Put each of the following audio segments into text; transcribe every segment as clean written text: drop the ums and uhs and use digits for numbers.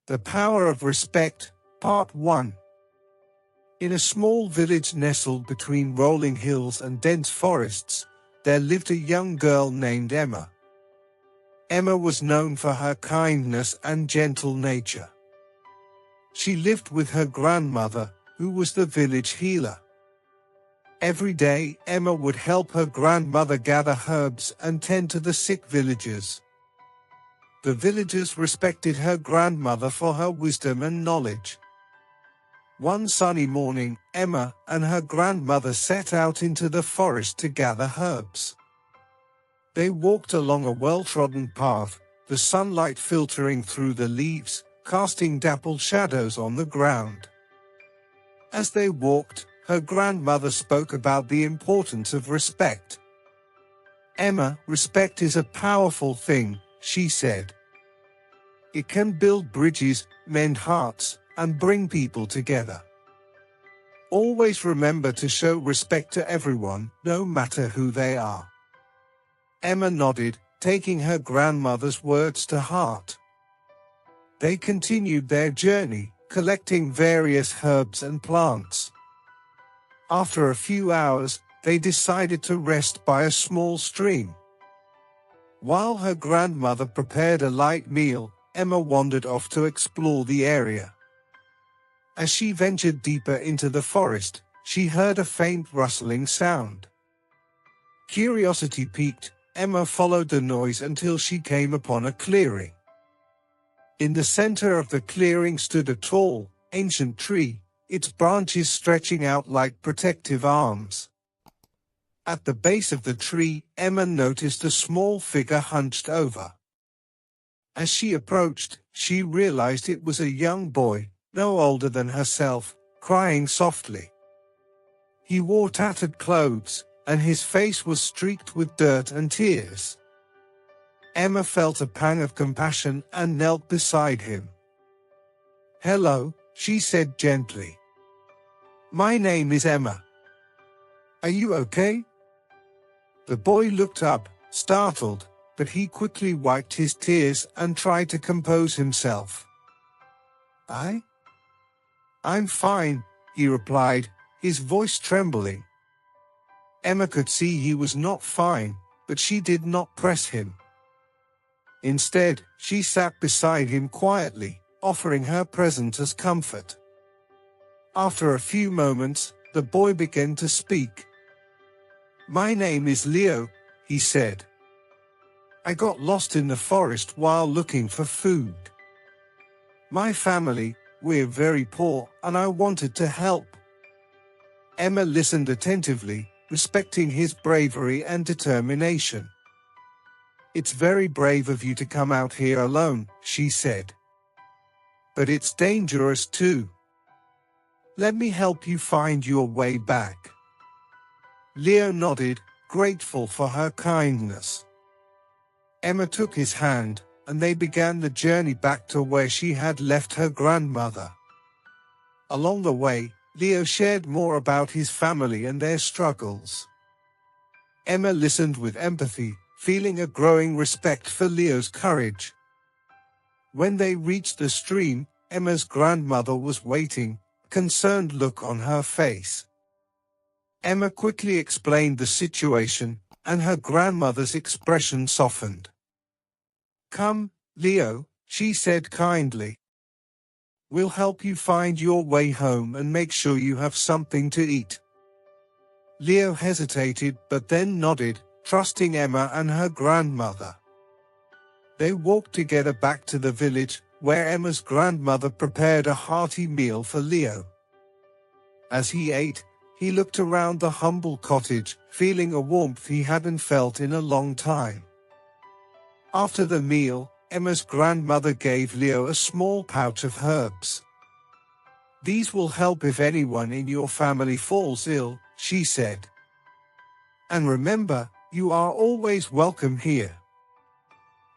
The Power of Respect, Part 1. In a small village nestled between rolling hills and dense forests, there lived a young girl named Emma. Emma was known for her kindness and gentle nature. She lived with her grandmother, who was the village healer. Every day, Emma would help her grandmother gather herbs and tend to the sick villagers. The villagers respected her grandmother for her wisdom and knowledge. One sunny morning, Emma and her grandmother set out into the forest to gather herbs. They walked along a well-trodden path, the sunlight filtering through the leaves, casting dappled shadows on the ground. As they walked, her grandmother spoke about the importance of respect. "Emma, respect is a powerful thing," she said. "It can build bridges, mend hearts, and bring people together. Always remember to show respect to everyone, no matter who they are." Emma nodded, taking her grandmother's words to heart. They continued their journey, collecting various herbs and plants. After a few hours, they decided to rest by a small stream. While her grandmother prepared a light meal, Emma wandered off to explore the area. As she ventured deeper into the forest, she heard a faint rustling sound. Curiosity piqued, Emma followed the noise until she came upon a clearing. In the center of the clearing stood a tall, ancient tree, its branches stretching out like protective arms. At the base of the tree, Emma noticed a small figure hunched over. As she approached, she realized it was a young boy, no older than herself, crying softly. He wore tattered clothes, and his face was streaked with dirt and tears. Emma felt a pang of compassion and knelt beside him. "Hello," she said gently. "My name is Emma. Are you okay?" The boy looked up, startled, but he quickly wiped his tears and tried to compose himself. I'm fine," he replied, his voice trembling. Emma could see he was not fine, but she did not press him. Instead, she sat beside him quietly, offering her presence as comfort. After a few moments, the boy began to speak. "My name is Leo," he said. "I got lost in the forest while looking for food. My family, we're very poor, and I wanted to help." Emma listened attentively, respecting his bravery and determination. "It's very brave of you to come out here alone," she said. "But it's dangerous too. Let me help you find your way back." Leo nodded, grateful for her kindness. Emma took his hand, and they began the journey back to where she had left her grandmother. Along the way, Leo shared more about his family and their struggles. Emma listened with empathy, feeling a growing respect for Leo's courage. When they reached the stream, Emma's grandmother was waiting, a concerned look on her face. Emma quickly explained the situation, and her grandmother's expression softened. "Come, Leo," she said kindly. "We'll help you find your way home and make sure you have something to eat." Leo hesitated but then nodded, trusting Emma and her grandmother. They walked together back to the village, where Emma's grandmother prepared a hearty meal for Leo. As he ate, he looked around the humble cottage, feeling a warmth he hadn't felt in a long time. After the meal, Emma's grandmother gave Leo a small pouch of herbs. "These will help if anyone in your family falls ill," she said. "And remember, you are always welcome here."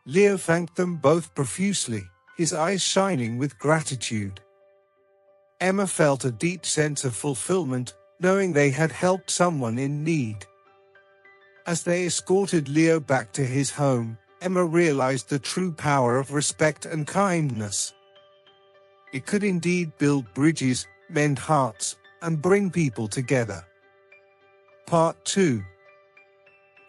Leo thanked them both profusely, his eyes shining with gratitude. Emma felt a deep sense of fulfillment, knowing they had helped someone in need. As they escorted Leo back to his home, Emma realized the true power of respect and kindness. It could indeed build bridges, mend hearts, and bring people together. Part 2.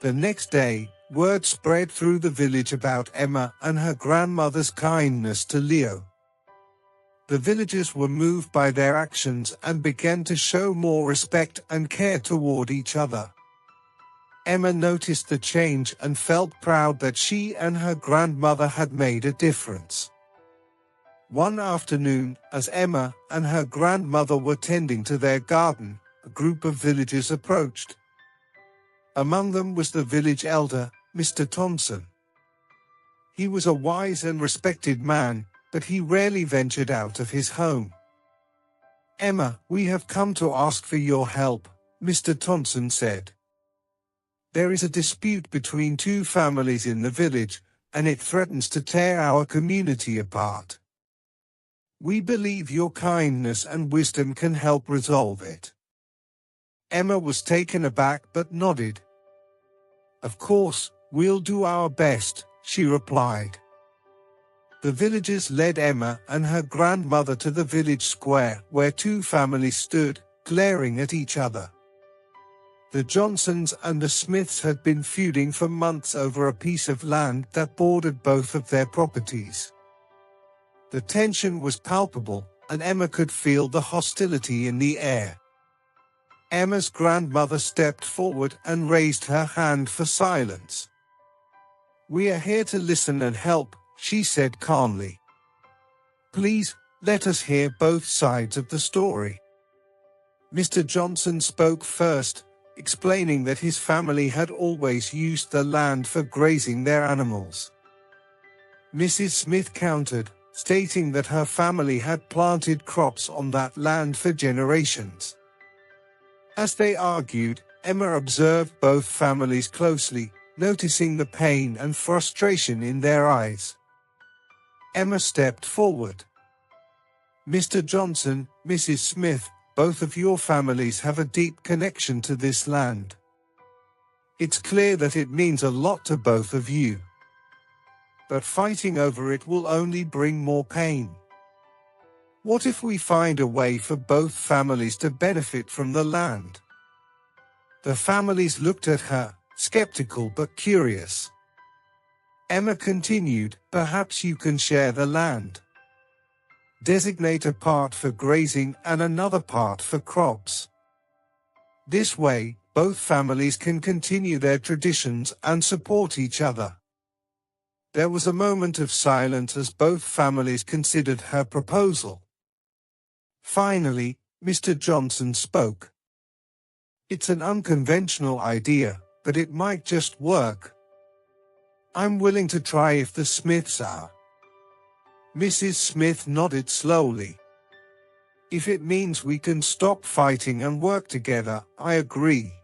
The next day, word spread through the village about Emma and her grandmother's kindness to Leo. The villagers were moved by their actions and began to show more respect and care toward each other. Emma noticed the change and felt proud that she and her grandmother had made a difference. One afternoon, as Emma and her grandmother were tending to their garden, a group of villagers approached. Among them was the village elder, Mr. Thompson. He was a wise and respected man, but he rarely ventured out of his home. "Emma, we have come to ask for your help," Mr. Thompson said. "There is a dispute between two families in the village, and it threatens to tear our community apart. We believe your kindness and wisdom can help resolve it." Emma was taken aback but nodded. "Of course, we'll do our best," she replied. The villagers led Emma and her grandmother to the village square where two families stood, glaring at each other. The Johnsons and the Smiths had been feuding for months over a piece of land that bordered both of their properties. The tension was palpable, and Emma could feel the hostility in the air. Emma's grandmother stepped forward and raised her hand for silence. "We are here to listen and help," she said calmly. "Please, let us hear both sides of the story." Mr. Johnson spoke first, explaining that his family had always used the land for grazing their animals. Mrs. Smith countered, stating that her family had planted crops on that land for generations. As they argued, Emma observed both families closely, noticing the pain and frustration in their eyes. Emma stepped forward. "Mr. Johnson, Mrs. Smith, both of your families have a deep connection to this land. It's clear that it means a lot to both of you. But fighting over it will only bring more pain. What if we find a way for both families to benefit from the land?" The families looked at her, skeptical but curious. Emma continued, "Perhaps you can share the land. Designate a part for grazing and another part for crops. This way, both families can continue their traditions and support each other." There was a moment of silence as both families considered her proposal. Finally, Mr. Johnson spoke. "It's an unconventional idea, but it might just work. I'm willing to try if the Smiths are." Mrs. Smith nodded slowly. "If it means we can stop fighting and work together, I agree."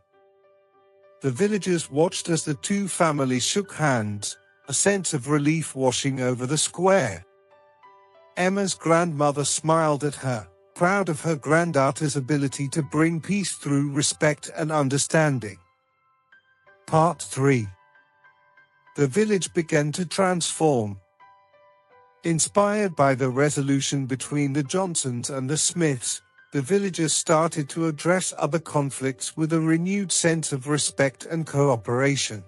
The villagers watched as the two families shook hands, a sense of relief washing over the square. Emma's grandmother smiled at her, proud of her granddaughter's ability to bring peace through respect and understanding. Part 3. The village began to transform. Inspired by the resolution between the Johnsons and the Smiths, the villagers started to address other conflicts with a renewed sense of respect and cooperation.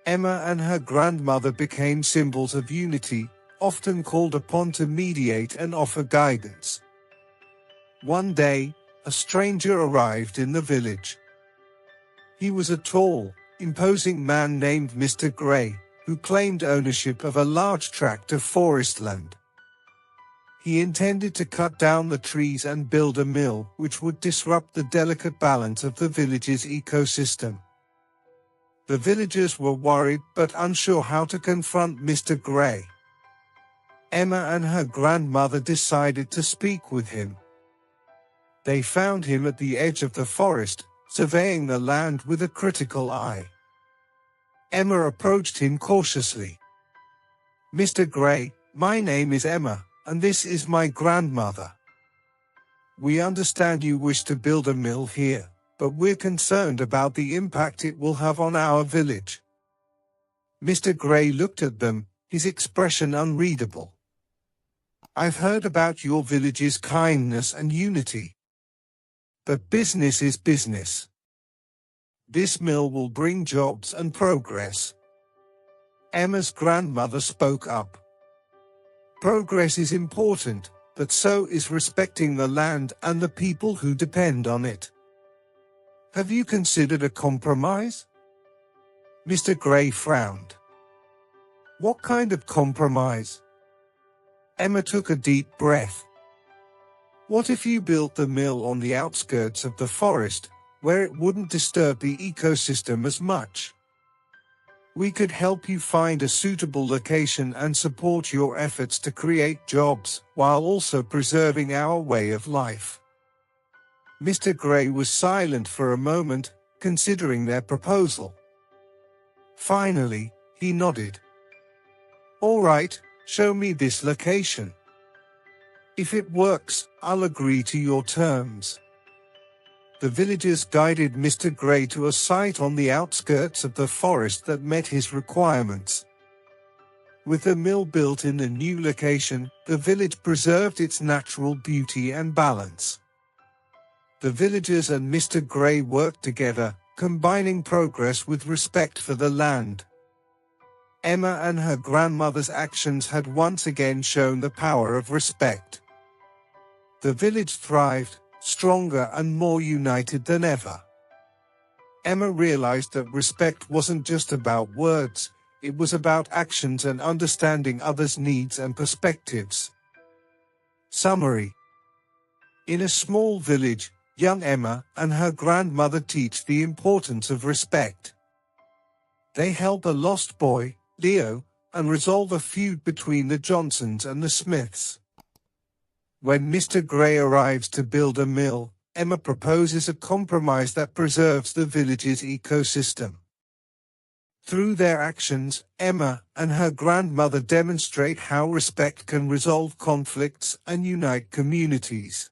Emma and her grandmother became symbols of unity, often called upon to mediate and offer guidance. One day, a stranger arrived in the village. He was a tall, imposing man named Mr. Gray, who claimed ownership of a large tract of forest land. He intended to cut down the trees and build a mill which would disrupt the delicate balance of the village's ecosystem. The villagers were worried but unsure how to confront Mr. Gray. Emma and her grandmother decided to speak with him. They found him at the edge of the forest, surveying the land with a critical eye. Emma approached him cautiously. "Mr. Gray, my name is Emma, and this is my grandmother. We understand you wish to build a mill here, but we're concerned about the impact it will have on our village." Mr. Gray looked at them, his expression unreadable. I've heard about your village's kindness and unity. But business is business. This mill will bring jobs and progress. Emma's grandmother spoke up. Progress is important, but so is respecting the land and the people who depend on it. Have you considered a compromise? Mr. Gray frowned. What kind of compromise? Emma took a deep breath. What if you built the mill on the outskirts of the forest, where it wouldn't disturb the ecosystem as much? We could help you find a suitable location and support your efforts to create jobs, while also preserving our way of life. Mr. Gray was silent for a moment, considering their proposal. Finally, he nodded. All right, show me this location. If it works, I'll agree to your terms. The villagers guided Mr. Gray to a site on the outskirts of the forest that met his requirements. With the mill built in the new location, the village preserved its natural beauty and balance. The villagers and Mr. Gray worked together, combining progress with respect for the land. Emma and her grandmother's actions had once again shown the power of respect. The village thrived, stronger and more united than ever. Emma realized that respect wasn't just about words, it was about actions and understanding others' needs and perspectives. Summary. In a small village, young Emma and her grandmother teach the importance of respect. They help a lost boy, Leo, and resolve a feud between the Johnsons and the Smiths. When Mr. Gray arrives to build a mill, Emma proposes a compromise that preserves the village's ecosystem. Through their actions, Emma and her grandmother demonstrate how respect can resolve conflicts and unite communities.